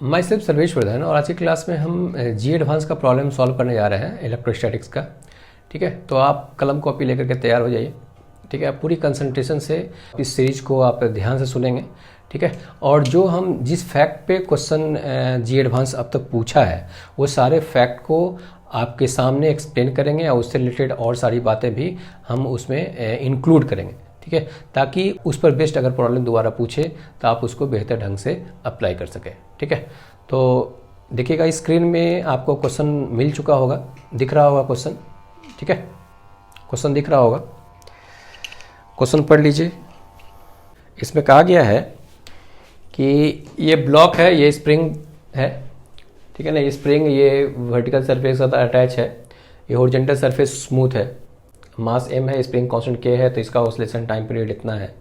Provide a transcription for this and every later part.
मैं सिर्फ सर्वेश वर्धन और आज की क्लास में हम जी एडवांस का प्रॉब्लम सॉल्व करने जा रहे हैं इलेक्ट्रोस्टैटिक्स का। ठीक है, तो आप कलम कॉपी लेकर के तैयार हो जाइए। ठीक है, आप पूरी कंसंट्रेशन से इस सीरीज को आप ध्यान से सुनेंगे। ठीक है, और जो हम जिस फैक्ट पे क्वेश्चन जी एडवांस अब तक पूछा है वो सारे फैक्ट को आपके सामने एक्सप्लेन करेंगे और उससे रिलेटेड और सारी बातें भी हम उसमें इंक्लूड करेंगे। ठीक है, ताकि उस पर बेस्ड अगर प्रॉब्लम दोबारा पूछे तो आप उसको बेहतर ढंग से अप्लाई कर सकें। ठीक है, तो देखिएगा स्क्रीन में आपको क्वेश्चन मिल चुका होगा, दिख रहा होगा क्वेश्चन। ठीक है, क्वेश्चन दिख रहा होगा, क्वेश्चन पढ़ लीजिए। इसमें कहा गया है कि ये ब्लॉक है, ये स्प्रिंग है। ठीक है ना, ये स्प्रिंग ये वर्टिकल सरफेस के साथ अटैच है, ये हॉरिजॉन्टल सरफेस स्मूथ है, मास m है, स्प्रिंग कांस्टेंट k है, तो इसका ऑसिलेशन टाइम पीरियड इतना है।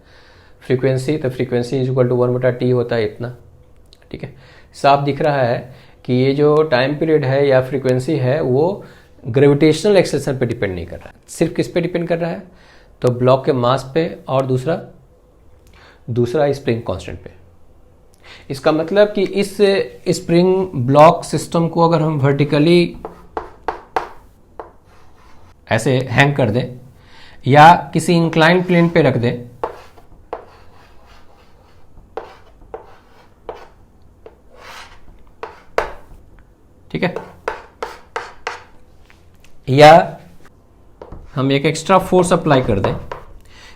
फ्रीक्वेंसी, तो frequency is equal to 1/t होता है इतना। ठीक है, साफ दिख रहा है कि ये जो टाइम पीरियड है या फ्रीक्वेंसी है वो ग्रेविटेशनल एक्सेलरेशन पे डिपेंड नहीं कर रहा है। सिर्फ किस पे डिपेंड कर रहा है? तो ब्लॉक के मास पे और दूसरा स्प्रिंग कांस्टेंट पे। इसका मतलब कि इस स्प्रिंग ब्लॉक सिस्टम को अगर हम वर्टिकली ऐसे हैंग कर दें या किसी इंक्लाइन प्लेन पे रख दें, ठीक है, या हम एक एक्स्ट्रा फोर्स अप्लाई कर दें,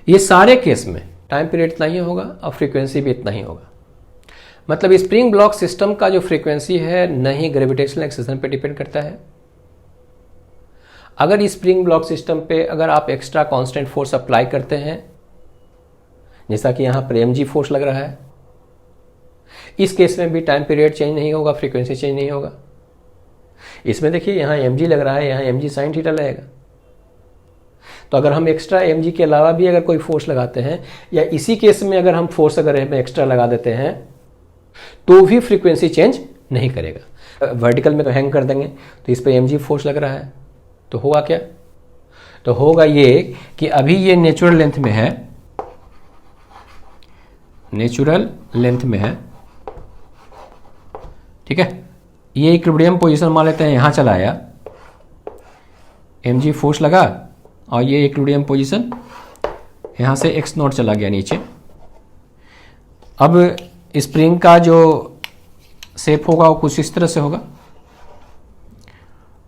ये सारे केस में टाइम पीरियड इतना ही होगा और फ्रीक्वेंसी भी इतना ही होगा। मतलब स्प्रिंग ब्लॉक सिस्टम का जो फ्रीक्वेंसी है नहीं ग्रेविटेशनल एक्सेलरेशन पे डिपेंड करता है। अगर इस स्प्रिंग ब्लॉक सिस्टम पे अगर आप एक्स्ट्रा कांस्टेंट फोर्स अप्लाई करते हैं, जैसा कि यहां पर mg फोर्स लग रहा है, इस केस में भी टाइम पीरियड चेंज नहीं होगा, फ्रीक्वेंसी चेंज नहीं होगा। इसमें देखिए यहां mg लग रहा है, यहां mg साइन थीटा लगेगा। तो अगर हम एक्स्ट्रा mg के अलावा भी अगर कोई फोर्स लगाते हैं या इसी केस में अगर हम फोर्स अगर एक्स्ट्रा लगा देते हैं तो भी फ्रीक्वेंसी चेंज नहीं करेगा। वर्टिकल में तो हैंग कर देंगे, तो इस पर mg फोर्स लग रहा है, तो होगा क्या? तो होगा ये कि अभी ये नेचुरल लेंथ में है, नेचुरल लेंथ में है। ठीक है, ये इक्विलिब्रियम पोजीशन मान लेते हैं, यहां चला आया, mg फोर्स लगा और ये इक्विलिब्रियम पोजीशन यहां से x0 चला गया नीचे। अब स्प्रिंग का जो शेप होगा वो कुछ इस तरह से होगा।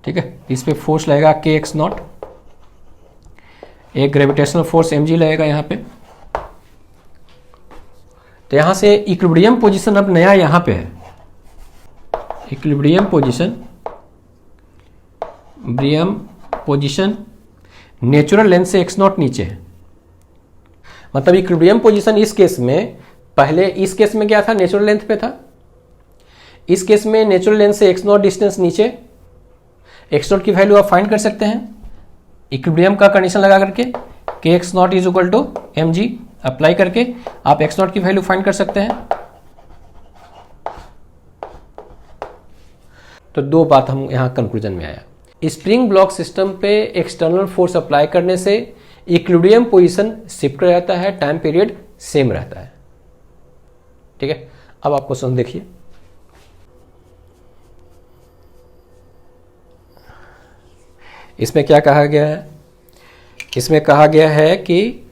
ठीक है, इस पे फोर्स लगेगा kx0, एक ग्रेविटेशनल फोर्स mg लगेगा यहाँ पे। तो यहां से इक्विलिब्रियम पोजीशन अब नया यहां पे है, इक्विलिब्रियम पोजीशन नेचुरल लेंथ से x0 नीचे है। मतलब इक्विलिब्रियम पोजीशन इस केस में, पहले इस केस में क्या था, नेचुरल लेंथ पे था। इस केस में नेचुरल लेंथ से x0 डिस्टेंस नीचे, x0 की वैल्यू आप फाइंड कर सकते हैं इक्विलिब्रियम का कंडीशन लगा करके, kx0 is equal to mg apply करके आप x0 की वैल्यू फाइंड कर सकते हैं। तो दो बात हम यहां कंक्लूजन में आया, स्प्रिंग ब्लॉक सिस्टम पे एक्सटर्नल फोर्स अप्लाई करने से इक्विलिब्रियम पोजीशन शिफ्ट रहता है, टाइम पीरियड सेम रहता है। ठीक है, अब आप क्वेश्चन देखिए। इसमें क्या कहा गया है? इसमें कहा गया है कि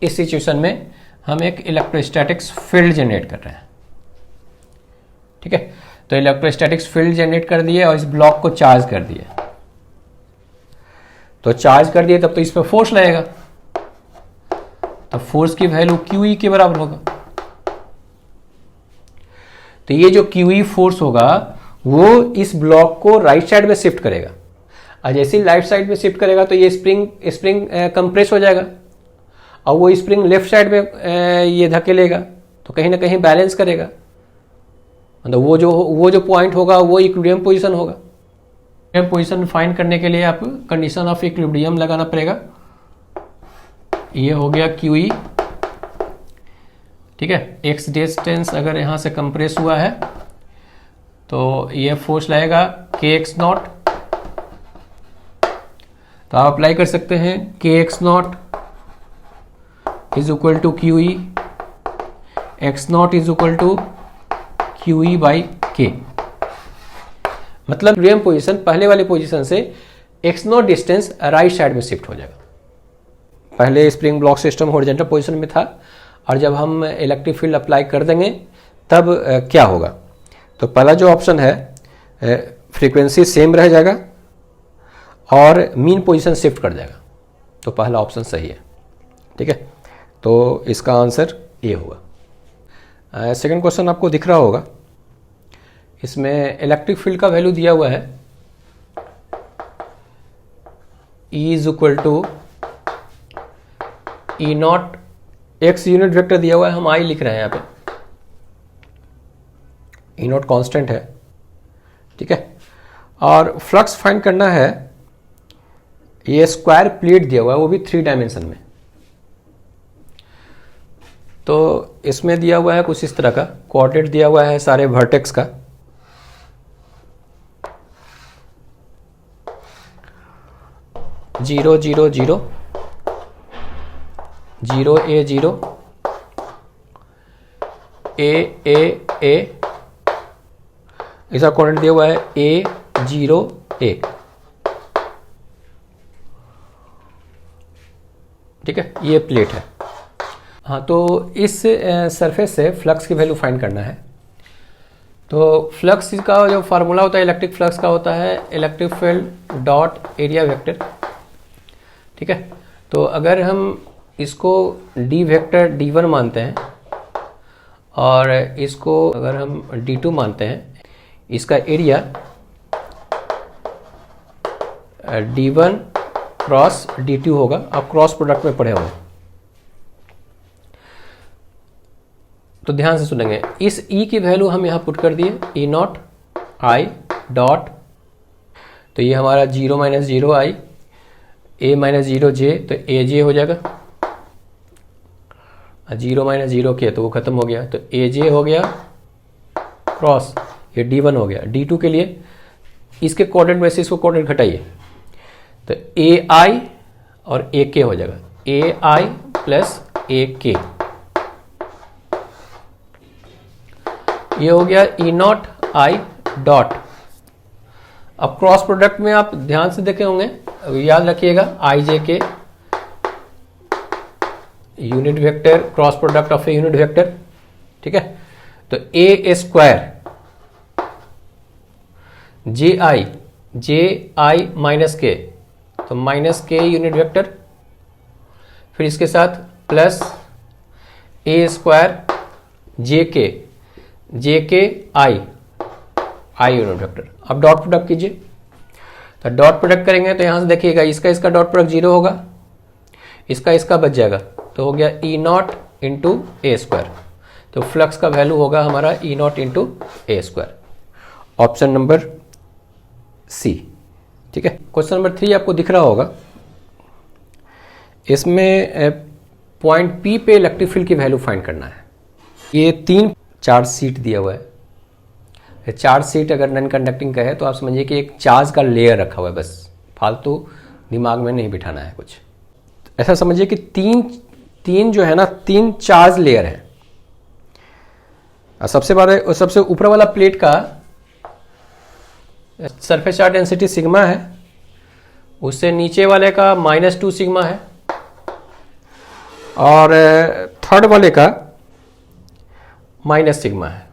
इस सिचुएशन में हम एक इलेक्ट्रोस्टैटिक्स फील्ड जनरेट कर रहे हैं। ठीक है, तो इलेक्ट्रोस्टैटिक्स फील्ड जनरेट कर दिए और इस ब्लॉक को चार्ज कर दिए। तो चार्ज कर दिए तब तो इस पर फोर्स लगेगा, तो फोर्स की वैल्यू QE के बराबर होगा। तो ये जो QE फोर्स होगा वो इस ब्लॉक को राइट साइड में शिफ्ट करेगा, और जैसे ही राइट साइड में शिफ्ट करेगा तो ये स्प्रिंग कंप्रेस हो जाएगा और वो स्प्रिंग लेफ्ट साइड में ये धकेलेगा, तो कहीं ना कहीं बैलेंस करेगा। मतलब वो जो पॉइंट होगा वो इक्विलिब्रियम पोजीशन होगा। इक्विलिब्रियम पोजीशन फाइंड करने के लिए आप कंडीशन ऑफ इक्विलिब्रियम लगाना पड़ेगा। ये हो गया QE। ठीक है, x डिस्टेंस अगर यहां से कंप्रेस हुआ है तो ये फोर्स लगेगा kx0। तो आप अप्लाई कर सकते हैं kx0 is equal to QE, x0 is equal to QE by k, मतलब इक्विलिब्रियम पोजीशन पहले वाली पोजीशन से x naught distance right side में शिफ्ट हो जाएगा। पहले spring block system horizontal position में था, और जब हम इलेक्ट्रिक फील्ड अप्लाई कर देंगे तब क्या होगा। तो पहला जो ऑप्शन है फ्रीक्वेंसी सेम रह जाएगा और मीन पोजीशन शिफ्ट कर जाएगा, तो पहला ऑप्शन सही है। ठीक है, तो इसका आंसर ए होगा। सेकंड क्वेश्चन आपको दिख रहा होगा, इसमें इलेक्ट्रिक फील्ड का वैल्यू दिया हुआ है E is equal to E naught, x unit vector दिया हुआ है, हम आई लिख रहे हैं यहाँ पे, ई नॉट कॉन्स्टेंट है। ठीक है, और फ्लक्स फाइंड करना है, ये स्क्वायर प्लेट दिया हुआ है वो भी 3 डायमेंशन में। तो इसमें दिया हुआ है कुछ इस तरह का, कोऑर्डिनेट दिया हुआ है सारे वर्टेक्स का, जीरो जीरो जीरो, जीरो ए जीरो, ए, इसका कोऑर्डिनेट दिया हुआ है ए जीरो ए। ठीक है, ये प्लेट है। हाँ, तो इस सरफेस से फ्लक्स की वैल्यू फाइंड करना है। तो फ्लक्स का जो फार्मूला होता है इलेक्ट्रिक फ्लक्स का होता है electric field dot area vector. ठीक है, तो अगर हम इसको डी वेक्टर D1 मानते हैं और इसको अगर हम D2 मानते हैं, इसका एरिया D1 क्रॉस D2 होगा। आप क्रॉस प्रोडक्ट में पढ़े होंगे, तो ध्यान से सुनेंगे। इस E की वैल्यू हम यहाँ पुट कर दिए, E नॉट आई डॉट, तो ये हमारा 0 माइनस 0 आई, a माइनस 0 जे, तो ए जे हो जाएगा। 0 माइनस 0 के, तो वो खत्म हो गया, तो ए जे हो गया क्रॉस, ये D1 हो गया। D2 के लिए इसके कोऑर्डिनेट में से इसको कोऑर्डिनेट घटाइए, तो ए आई और ए के हो जाएगा, ए आई प्लस ए के, ये हो गया ई नॉट आई डॉट। अब क्रॉस प्रोडक्ट में आप ध्यान से देखे होंगे, याद रखिएगा आई जे के unit vector, cross product of a unit vector. ठीक है, तो ए स्क्वायर जे आई माइनस के, तो माइनस के यूनिट वेक्टर, फिर इसके साथ प्लस ए स्क्वायर जे के आई यूनिट वेक्टर। अब डॉट प्रोडक्ट कीजिए, तो डॉट प्रोडक्ट करेंगे तो यहां से देखिएगा इसका डॉट प्रोडक्ट 0 होगा, इसका बच जाएगा, तो हो गया E naught into A square. तो फ्लक्स का वैल्यू होगा हमारा E naught into A square, option number C. ठीक है, क्वेश्चन नंबर 3 आपको दिख रहा होगा, इसमें पॉइंट पी पे इलेक्ट्रिक फील्ड की वैल्यू फाइंड करना है। ये 3 चार्ज शीट दिया हुआ है। चार्ज शीट अगर नॉन कंडक्टिंग का है तो आप समझिए कि एक चार्ज का लेयर रखा हुआ है, बस फालतू दिमाग में नहीं बिठाना है कुछ। ऐसा समझिए कि तीन जो है ना, 3 चार्ज लेयर है। सबसे ऊपर वाला प्लेट का सरफेस चार्ज डेंसिटी सिग्मा है, उससे नीचे वाले का -2 सिग्मा है, और थर्ड वाले का माइनस सिग्मा है।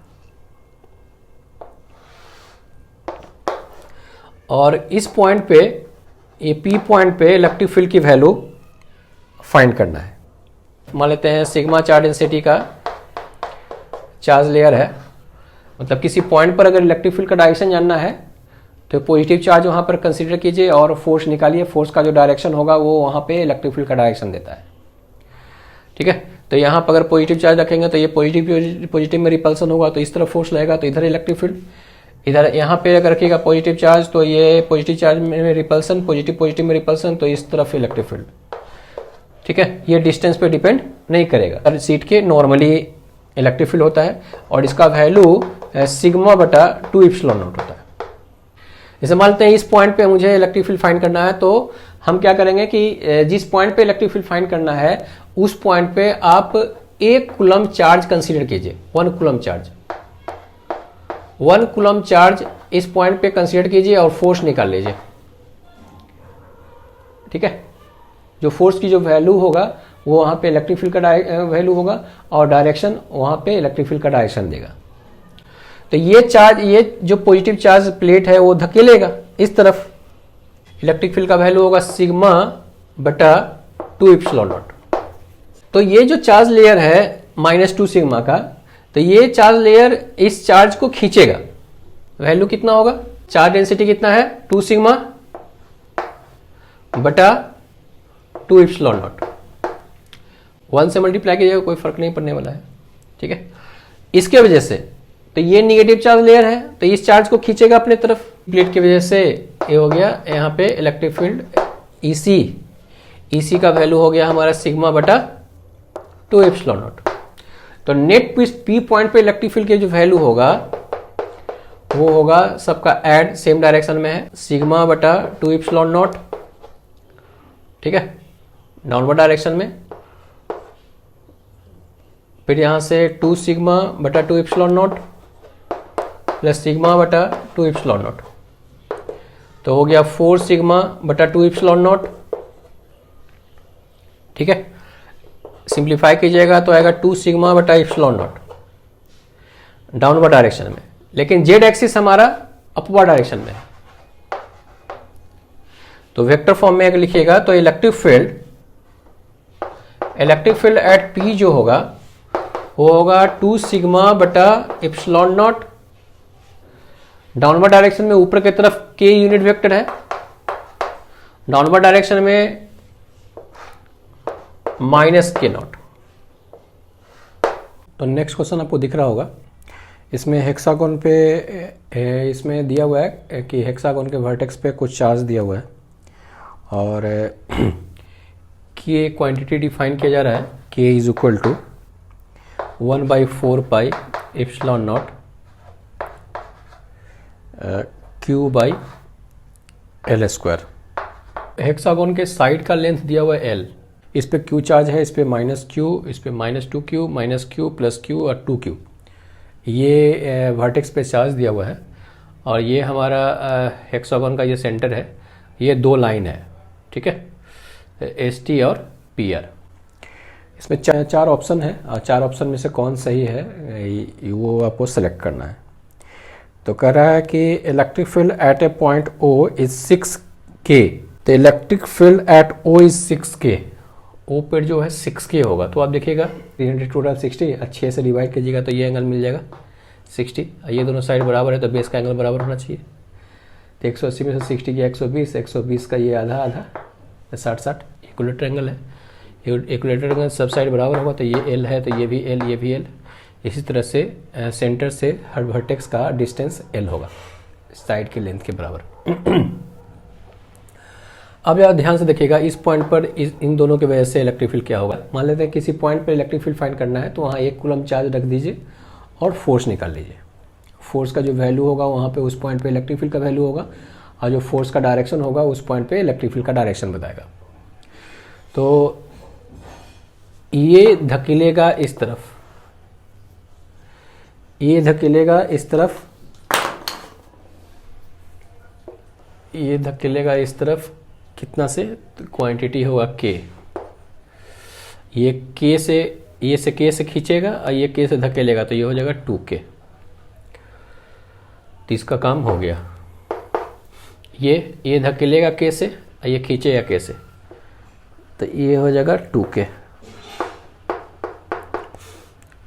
और इस पॉइंट पे, ये पी पॉइंट पे इलेक्ट्रिक फील्ड की वैल्यू फाइंड करना है। मान लेते हैं सिग्मा चार्ज डेंसिटी का चार्ज लेयर है, मतलब किसी पॉइंट पर अगर इलेक्ट्रिक फील्ड का डायरेक्शन जानना है तो पॉजिटिव चार्ज वहाँ पर कंसीडर कीजिए और फोर्स निकालिए, फोर्स का जो डायरेक्शन होगा वो वहाँ पे इलेक्ट्रिक फील्ड का डायरेक्शन देता है। ठीक है, तो यहाँ पर अगर पॉजिटिव चार्ज रखेंगे तो ये पॉजिटिव में रिपल्सन होगा, तो इस तरफ फोर्स लगेगा, तो इधर इलेक्ट्रिक फील्ड, इधर यहाँ पे अगर रखिएगा पॉजिटिव चार्ज तो ये पॉजिटिव चार्ज में रिपल्सन, पॉजिटिव में रिपल्सन, तो इस तरफ इलेक्ट्रिक फील्ड। ठीक है, ये डिस्टेंस पे डिपेंड नहीं करेगा, हर सीट के नॉर्मली इलेक्ट्रिक फील्ड होता है और इसका वैल्यू सिग्मा बटा 2 एप्सिलॉन नॉट होता है। जैसे मानते हैं इस पॉइंट पे मुझे इलेक्ट्रिक फील्ड फाइंड करना है, तो हम क्या करेंगे कि जिस पॉइंट पे इलेक्ट्रिक फील्ड फाइंड करना है उस पॉइंट पे आप 1 कूलम चार्ज कंसीडर कीजिए, 1 कूलम चार्ज। 1 कूलम चार्ज इस पॉइंट पे कंसीडर कीजिए और फोर्स निकाल लीजिए। ठीक है, जो फोर्स की जो वैल्यू होगा वो वहाँ पे इलेक्ट्रिक फील्ड का वैल्यू होगा और डायरेक्शन वहाँ पे इलेक्ट्रिक फील्ड का डायरेक्शन देगा। तो ये चार्ज, ये जो पॉजिटिव चार्ज प्लेट है वो धकेलेगा इस तरफ, इलेक्ट्रिक फील्ड का वैल्यू होगा सिग्मा बटा 2 एप्सिलॉन नॉट। तो ये जो चार्ज लेयर है -2 सिग्मा का, तो ये चार्ज लेयर इस चार्ज को खींचेगा। वैल्यू कितना होगा, चार्ज डेंसिटी कितना है 2 सिग्मा बटा 2 एप्सिलॉन नॉट। 1 से मल्टीप्लाई कीजिएगा, कोई फर्क नहीं पड़ने वाला है। ठीक है, इसके वजह से तो ये निगेटिव चार्ज लेयर है तो इस चार्ज को खींचेगा अपने तरफ। प्लेट की वजह से ये हो गया यहाँ पे इलेक्ट्रिक फील्ड EC का वैल्यू हो गया हमारा सिग्मा बटा 2 एप्सिलॉन नॉट। तो नेट P पॉइंट पे इलेक्ट्रिक फील्ड की जो वैल्यू होगा वो होगा, सबका ऐड सेम डायरेक्शन में है, सिग्मा बटा 2 एप्सिलॉन नॉट। ठीक है, डाउनवर्ड डायरेक्शन में। फिर यहां से 2 सिग्मा बटा 2 एप्सिलॉन नॉट प्लस सिग्मा बटा 2 एप्सिलॉन नॉट, तो हो गया 4 सिग्मा बटा 2 एप्सिलॉन नॉट। ठीक है, सिंप्लीफाई कीजिएगा तो आएगा 2 सिग्मा बटा एप्सिलॉन नॉट डाउनवर्ड डायरेक्शन में, लेकिन जेड एक्सिस हमारा अपवर्ड डायरेक्शन में है। तो वेक्टर फॉर्म में अगर लिखिएगा तो इलेक्ट्रिक फील्ड एट P जो होगा वो होगा 2 सिग्मा बटा एप्सिलॉन नॉट। डाउनवर्ड डायरेक्शन में ऊपर की तरफ K यूनिट वेक्टर है, डाउनवर्ड डायरेक्शन में -K0। तो नेक्स्ट क्वेश्चन आपको दिख रहा होगा, इसमें हेक्सागोन पे इसमें दिया हुआ है कि हेक्सागोन के वर्टेक्स पे कुछ चार्ज दिया हुआ है और K क्वांटिटी डिफाइन किया जा रहा है, K is equal to 1/4 pi epsilon naught Q by L square. Hexagon के साइड का लेंथ दिया हुआ है L, इस पे Q चार्ज है, इस पे -Q, इस पे -2Q, -Q प्लस Q और 2Q, ये वर्टेक्स पे चार्ज दिया हुआ है। और ये हमारा हेक्सागोन का ये सेंटर है, ये 2 लाइन है। ठीक है, ST और PR। इसमें 4 ऑप्शन है और 4 ऑप्शन में से कौन सही है वो आपको सेलेक्ट करना है। तो कह रहा है कि electric field at A point O is 6K। तो electric field at O is 6K, O पर जो है 6K होगा। तो आप देखिएगा 300 टोटल 60, 6 से डिवाइड कीजिएगा तो ये एंगल मिल जाएगा 60। ये दोनों साइड बराबर है तो बेस का एंगल बराबर होना चाहिए। तो 180 में से 60 किया 120, 120 का ये आधा आधा 60-60, इक्विलेटर एंगल है। इक्विलेटर एंगल सब साइड बराबर होगा तो ये L है तो ये भी L, ये भी L। इसी तरह से सेंटर से हर वर्टेक्स का डिस्टेंस L होगा, साइड के लेंथ के बराबर। अब यार ध्यान से देखिएगा, इस पॉइंट पर इन दोनों की वजह से इलेक्ट्रिक फील्ड क्या होगा। मान लेते हैं किसी पॉइंट पर इलेक्ट्रिक फील्ड फाइंड करना है तो वहाँ 1 कूलम चार्ज रख दीजिए और फोर्स निकाल लीजिए। फोर्स का जो वैल्यू होगा वहाँ पे उस पॉइंट पे इलेक्ट्रिक फील्ड का वैल्यू होगा और जो फोर्स का डायरेक्शन होगा उस पॉइंट पे इलेक्ट्रिक फील्ड का डायरेक्शन बताएगा। तो ये धकेलेगा इस तरफ, ये धकेलेगा इस तरफ, ये धकेलेगा इस तरफ, कितना से, तो क्वांटिटी होगा K। ये K से, ये से K से खींचेगा और ये K से धकेलेगा तो ये हो जाएगा 2K। तो इसका काम हो गया। ये धकेलेगा K से और ये खींचेगा K से तो ये हो जाएगा 2K।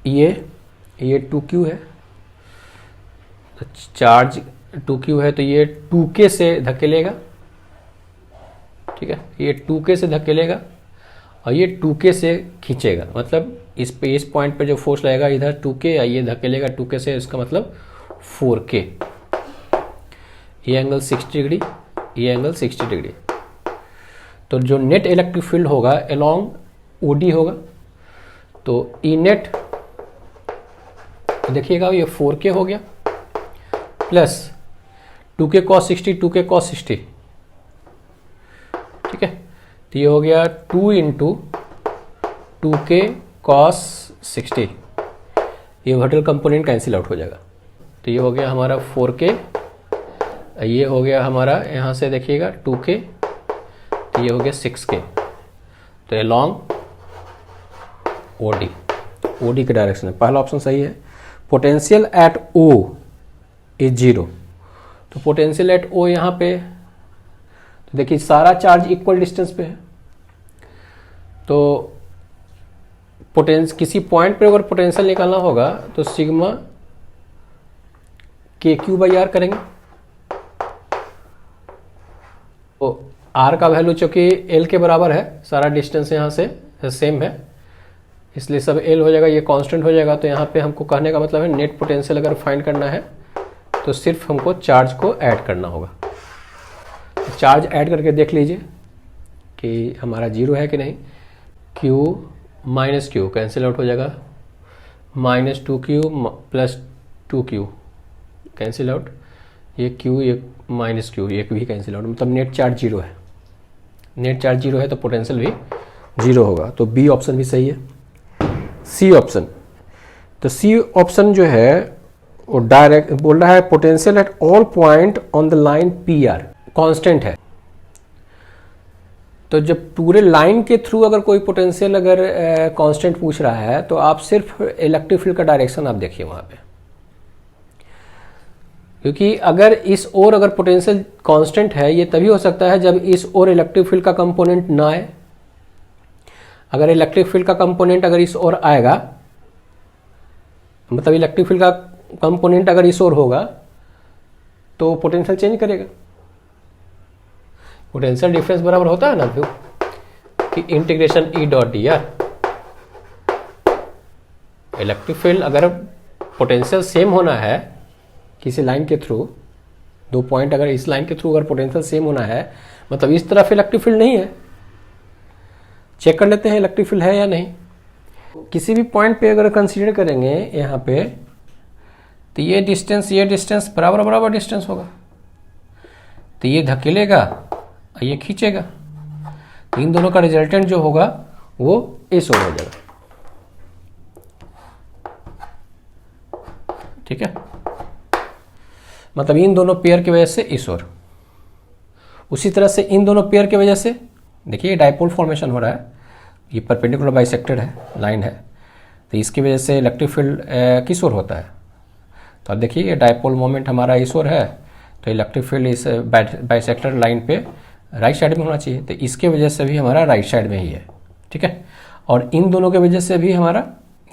ये 2Q है, तो चार्ज 2Q है तो ये 2K से धकेलेगा। ठीक है, ये 2K से धकेलेगा और ये 2K से खींचेगा, मतलब इस पे इस पॉइंट पे जो फोर्स लगेगा इधर 2K, ये धकेलेगा 2K से, इसका मतलब 4K। ये एंगल 60 डिग्री, ये एंगल 60 डिग्री। तो जो नेट इलेक्ट्रिक फील्ड होगा अलोंग OD होगा, तो ई नेट देखिएगा ये 4K हो गया plus 2K cos 60, 2K cos 60। ठीक है, तो ये हो गया 2 इंटू 2K cos 60। ये वर्टिकल कंपोनेंट कैंसिल आउट हो जाएगा। तो ये हो गया हमारा 4K, ये हो गया हमारा यहाँ से देखिएगा 2K, तो ये हो गया 6K। तो ये लॉन्ग OD के डायरेक्शन है, पहला ऑप्शन सही है। पोटेंशियल एट O इज 0, तो पोटेंशियल एट O यहाँ पे, तो देखिए सारा चार्ज इक्वल डिस्टेंस पे है, तो किसी पॉइंट पे अगर पोटेंशियल निकालना होगा तो सिग्मा KQ/R करेंगे। तो R का वैल्यू चूंकि L के बराबर है, सारा डिस्टेंस यहाँ से सेम है, इसलिए सब L हो जाएगा, ये कांस्टेंट हो जाएगा। तो यहाँ पे हमको कहने का मतलब है नेट पोटेंशियल अगर फाइंड करना है तो सिर्फ हमको चार्ज को ऐड करना होगा। तो चार्ज ऐड करके देख लीजिए कि हमारा 0 है कि नहीं। Q minus Q cancel out हो जाएगा, -2Q + 2Q कैंसिल आउट, ये Q ये -Q ये भी कैंसिल आउट, मतलब नेट चार्ज 0 है। नेट चार्ज 0 है तो पोटेंशियल भी 0 होगा, तो बी ऑप्शन भी सही है। सी ऑप्शन, तो सी ऑप्शन जो है वो डायरेक्ट बोल रहा है potential at all point on the line PR constant है। तो जब पूरे लाइन के थ्रू अगर कोई पोटेंशियल अगर कांस्टेंट पूछ रहा है तो आप सिर्फ इलेक्ट्रिक फील्ड का डायरेक्शन आप देखिए वहां पे, क्योंकि अगर इस ओर अगर पोटेंशियल कांस्टेंट है ये तभी हो सकता है जब इस ओर इलेक्ट्रिक फील्ड का कंपोनेंट ना आए। अगर इलेक्ट्रिक फील्ड का कंपोनेंट अगर इस ओर आएगा, मतलब इलेक्ट्रिक फील्ड का कंपोनेंट अगर इस ओर होगा तो पोटेंशियल चेंज करेगा। पोटेंशियल डिफरेंस बराबर होता है ना फिर कि इंटीग्रेशन E.dr। इलेक्ट्रिक फील्ड अगर पोटेंशियल सेम होना है किसी लाइन के थ्रू, दो पॉइंट अगर इस लाइन के थ्रू अगर पोटेंशियल सेम होना है, मतलब इस तरफ इलेक्ट्रिक फील्ड नहीं है, चेक कर लेते हैं इलेक्ट्रिक फील्ड है या नहीं। किसी भी पॉइंट पे अगर कंसीडर करेंगे यहाँ पे, तो ये डिस्टेंस बराबर डिस्टेंस होगा, तो ये धकेलेगा और ये खींचेगा, तो इन दोनों का रिजल्टेंट जो होगा वो इस ओर हो जाएगा। ठीक है, मतलब इन दोनों पेयर की वजह से इस ओर, उसी तरह से इन दोनों पेयर की वजह से देखिए डाइपोल फॉर्मेशन हो रहा है, ये परपेंडिकुलर बाइसेक्टेड है लाइन है, तो इसकी वजह से इलेक्ट्रिक फील्ड किस ओर होता है। तो अब देखिए ये डाइपोल मोमेंट हमारा इस ओर है, तो इलेक्ट्रिक फील्ड इस बाइसेक्टेड लाइन पे राइट साइड में होना चाहिए, तो इसके वजह से भी हमारा राइट साइड में ही है। ठीक है, और इन दोनों के वजह से भी हमारा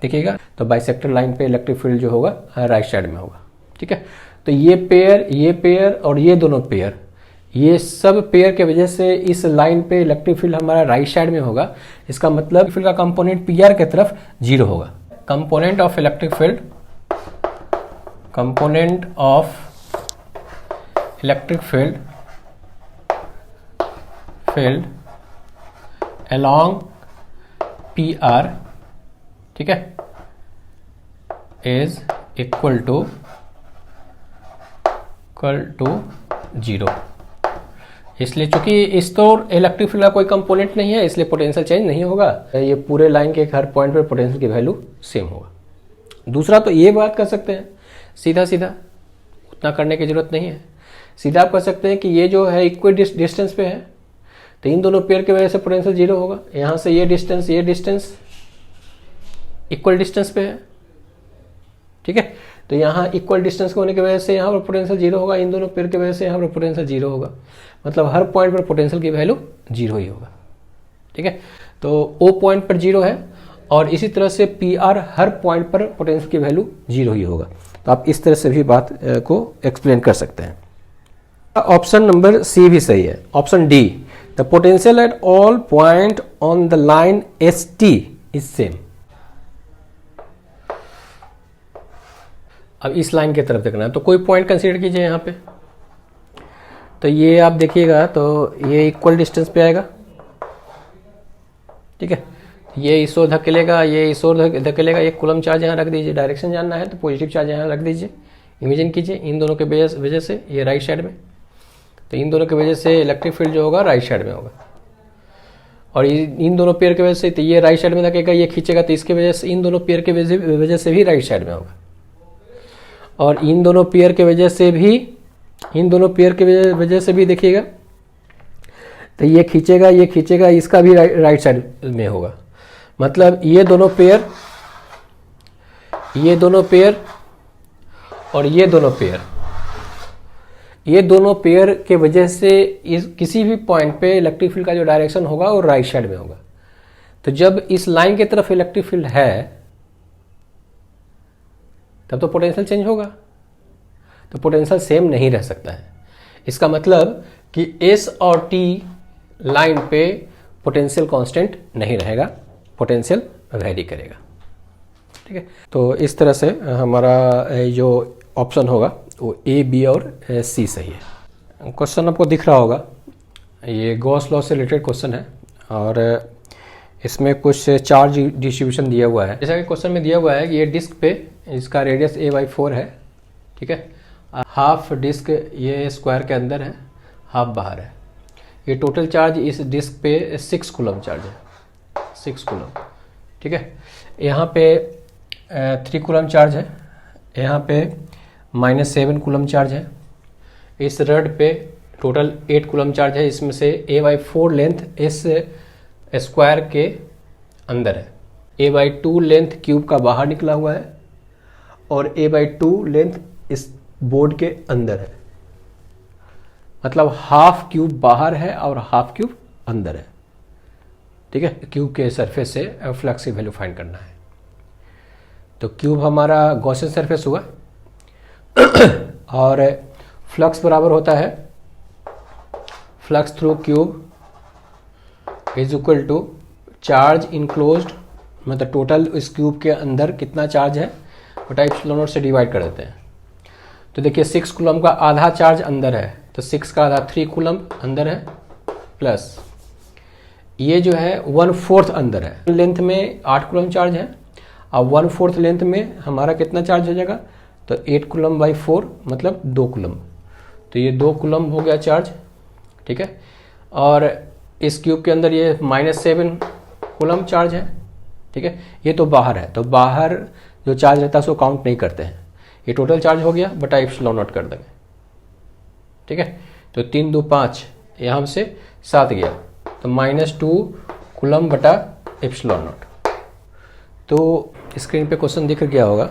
देखिएगा तो बाइसेक्टेड लाइन पे इलेक्ट्रिक फील्ड जो होगा राइट साइड में होगा। ठीक है, तो ये पेयर और ये दोनों पेयर, ये सब पेयर के वजह से इस लाइन पे इलेक्ट्रिक फील्ड हमारा राइट साइड में होगा। इसका मतलब फील्ड का कंपोनेंट PR के तरफ 0 होगा। Component of electric field along PR, ठीक है, इज इक्वल टू 0। इसलिए चूंकि इस तो इलेक्ट्रिक फील्ड का कोई कंपोनेंट नहीं है, इसलिए पोटेंशियल चेंज नहीं होगा। ये पूरे लाइन के हर पॉइंट पर पोटेंशियल की वैल्यू सेम होगा। दूसरा तो ये बात कर सकते हैं सीधा उतना करने की जरूरत नहीं है, सीधा आप कह सकते हैं कि ये जो है इक्वल डिस्टेंस पे है, तो इन दोनों पेयर की वजह से पोटेंशियल 0 होगा। यहाँ से ये डिस्टेंस इक्वल डिस्टेंस पे है। ठीक है, तो यहाँ इक्वल डिस्टेंस होने की वजह से यहाँ पर पोटेंशियल 0 होगा, इन दोनों पेयर की वजह से यहाँ पर पोटेंशियल 0 होगा, मतलब हर पॉइंट पर पोटेंशियल की वैल्यू 0 ही होगा। ठीक है, तो O पॉइंट पर 0 है और इसी तरह से PR हर पॉइंट पर पोटेंशियल की वैल्यू 0 ही होगा। तो आप इस तरह से भी बात को एक्सप्लेन कर सकते हैं। ऑप्शन नंबर सी भी सही है। Option D, the potential at all point on the line ST is same. अब इस लाइन की तरफ देखना है, तो कोई पॉइंट कंसीडर कीजिए यहाँ पे, तो ये आप देखिएगा तो ये इक्वल डिस्टेंस पे आएगा। ठीक है, ये इस ओर धकेलेगा, ये इस ओर धकेलेगा, ये कूलम चार्ज यहाँ रख दीजिए, डायरेक्शन जानना है तो पॉजिटिव चार्ज यहाँ रख दीजिए। इमेजिन कीजिए इन दोनों के वजह से ये राइट साइड में, तो इन दोनों की वजह से इलेक्ट्रिक फील्ड जो होगा राइट साइड में होगा, और इन दोनों पेयर की वजह से तो ये राइट साइड में धकेगा, ये खींचेगा, तो इसके वजह से इन दोनों पेयर की वजह से भी राइट साइड में होगा। और इन दोनों पेयर के वजह से भी देखिएगा, तो ये खींचेगा, इसका भी राइट साइड में होगा। मतलब ये दोनों पेयर और ये दोनों पेयर के वजह से इस किसी भी पॉइंट पे इलेक्ट्रिक फील्ड का जो डायरेक्शन होगा वो राइट साइड में होगा। तो जब इस लाइन की तरफ इलेक्ट्रिक फील्ड है तब तो पोटेंशियल चेंज होगा, तो पोटेंशियल सेम नहीं रह सकता है। इसका मतलब कि एस और टी लाइन पे पोटेंशियल कांस्टेंट नहीं रहेगा, पोटेंशियल वेरी करेगा। ठीक है, तो इस तरह से हमारा जो ऑप्शन होगा वो ए, बी और सी सही है। क्वेश्चन आपको दिख रहा होगा, ये गॉस लॉ से रिलेटेड क्वेश्चन है और इसमें कुछ चार्ज डिस्ट्रीब्यूशन दिया हुआ है। जैसा कि क्वेश्चन में दिया हुआ है कि ये डिस्क पे इसका रेडियस a/4 है, ठीक है, हाफ डिस्क ये स्क्वायर के अंदर है, हाफ बाहर है। ये टोटल चार्ज इस डिस्क पे 6 कूलम चार्ज है, 6 कूलम, ठीक है। यहाँ पे 3 कूलम चार्ज है, यहाँ पे -7 कूलम चार्ज है। इस रड पे टोटल 8 कूलम चार्ज है, इसमें से a/4 लेंथ इस स्क्वायर के अंदर है, a/2 लेंथ क्यूब का बाहर निकला हुआ है और a/2 लेंथ इस बोर्ड के अंदर है। मतलब हाफ क्यूब बाहर है और हाफ क्यूब अंदर है, ठीक है। क्यूब के सरफेस से फ्लक्स की वैल्यू फाइंड करना है। तो क्यूब हमारा गॉसियन सरफेस हुआ और फ्लक्स बराबर होता है flux through cube is equal to charge enclosed, मतलब टोटल इस क्यूब के अंदर कितना चार्ज है बटा एप्सिलॉन नॉट से डिवाइड कर देते हैं। तो देखिए 6 कूलम का आधा चार्ज अंदर है, तो 6 का आधा 3 कूलम अंदर है, प्लस ये जो है 1/4 अंदर है। लेंथ में 8 कूलम चार्ज है, अब 1/4 लेंथ में हमारा कितना चार्ज हो जाएगा, तो 8 कूलम बाई 4 मतलब 2 कूलम, तो ये 2 कूलम हो गया चार्ज, ठीक है। और इस क्यूब के अंदर ये -7 कूलम चार्ज है, ठीक है। ये तो बाहर है, तो बाहर जो चार्ज रहता है उसको काउंट नहीं करते हैं। ये टोटल चार्ज हो गया बटा एप्सिलॉन नॉट कर देंगे, ठीक है। तो 3 2 5 यहाँ से 7 गया, तो -2 कूलम बटा एप्सिलॉन नॉट। तो स्क्रीन पे क्वेश्चन दिख गया होगा,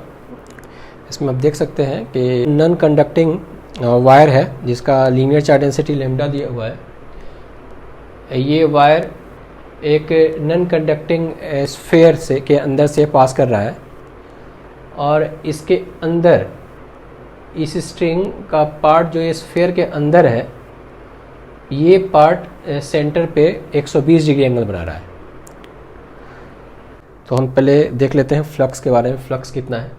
इसमें आप देख सकते हैं कि नॉन कंडक्टिंग वायर है जिसका लीनियर चार्ज डेंसिटी लैम्डा दिया हुआ है। ये वायर एक नॉन कंडक्टिंग स्फीयर से के अंदर से पास कर रहा है और इसके अंदर इस स्ट्रिंग का पार्ट जो ये स्फीयर के अंदर है, ये पार्ट सेंटर पे 120 डिग्री एंगल बना रहा है। तो हम पहले देख लेते हैं फ्लक्स के बारे में। फ्लक्स कितना है,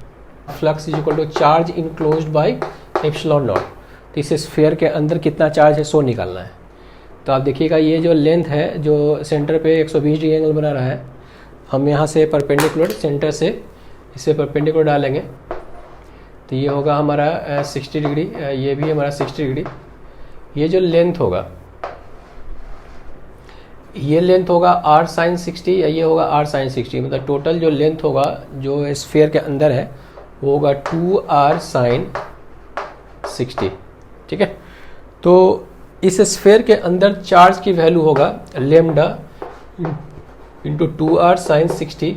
flux is equal to charge enclosed by epsilon naught. तो इस स्फीयर के अंदर कितना चार्ज है सो निकालना है। तो आप देखिएगा ये जो लेंथ है जो सेंटर पे 120 डिग्री एंगल बना रहा है, हम यहाँ से परपेंडिकुलर सेंटर से इसे परपेंडिकुलर डालेंगे, तो ये होगा हमारा 60 डिग्री, ये भी हमारा 60 डिग्री। ये जो लेंथ होगा, ये लेंथ होगा r sin 60 या ये होगा r sin 60, मतलब टोटल जो लेंथ होगा जो स्फीयर के अंदर है वो होगा 2r sin 60, ठीक है। तो इस स्फीयर के अंदर चार्ज की वैल्यू होगा लेमडा इंटू 2r sin 60,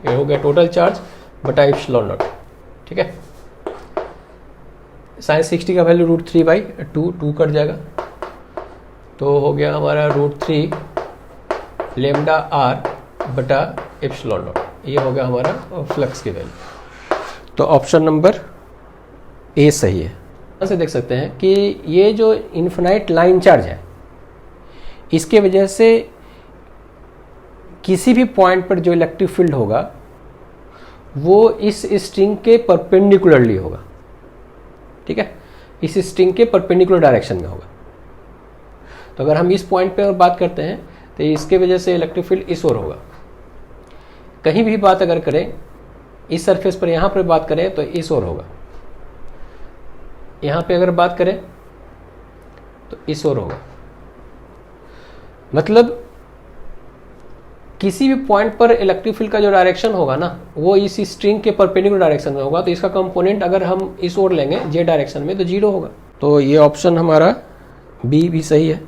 ये हो गया टोटल चार्ज बटा एप्सिलॉन नॉट, ठीक है। sin 60 का वैल्यू √3/2 कट जाएगा, तो हो गया हमारा √3 लेमडा r बटा एप्सिलॉन नॉट। ये हो गया हमारा फ्लक्स की वैल्यू। तो ऑप्शन नंबर ए सही है। यहाँ से देख सकते हैं कि ये जो इन्फिनाइट लाइन चार्ज है, इसके वजह से किसी भी पॉइंट पर जो इलेक्ट्रिक फील्ड होगा वो इस स्ट्रिंग के परपेंडिकुलरली होगा, ठीक है, इस स्ट्रिंग के परपेंडिकुलर डायरेक्शन में होगा। तो अगर हम इस पॉइंट पे बात करते हैं तो इसके वजह से इलेक्ट्रिक फील्ड इस ओर होगा। कहीं भी बात अगर करें इस सरफेस पर, यहाँ पर बात करें तो इस ओर होगा, यहाँ पे अगर बात करें तो इस ओर होगा। मतलब किसी भी पॉइंट पर इलेक्ट्रिक फील्ड का जो डायरेक्शन होगा ना वो इस स्ट्रिंग के परपेंडिकुलर डायरेक्शन में होगा, तो इसका कंपोनेंट अगर हम इस ओर लेंगे जे डायरेक्शन में तो 0 होगा। तो ये ऑप्शन हमारा बी भी सही है।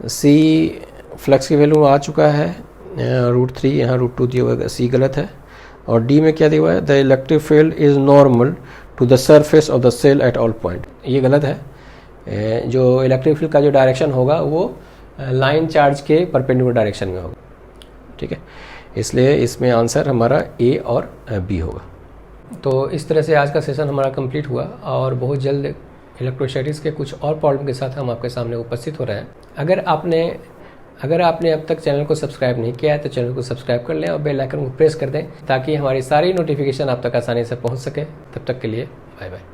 सी फ्लक्स की वैल्यू आ चुका है √3, यहाँ √2 दिया हुआ है, सी गलत है। और डी में क्या दिया हुआ है, the electric field is normal to the surface of the cell at all point, ये गलत है। जो इलेक्ट्रिक फील्ड का जो डायरेक्शन होगा वो लाइन चार्ज के परपेंडिकुलर डायरेक्शन में होगा, ठीक है। इसलिए इसमें आंसर हमारा ए और बी होगा। तो इस तरह से आज का सेशन हमारा कंप्लीट हुआ और बहुत जल्द इलेक्ट्रोस्टैटिक्स के कुछ और प्रॉब्लम के साथ हम आपके सामने उपस्थित हो रहे हैं। अगर आपने अब तक चैनल को सब्सक्राइब नहीं किया है तो चैनल को सब्सक्राइब कर लें और बेल आइकन को प्रेस कर दें ताकि हमारी सारी नोटिफिकेशन आप तक आसानी से पहुंच सके। तब तक के लिए बाय बाय।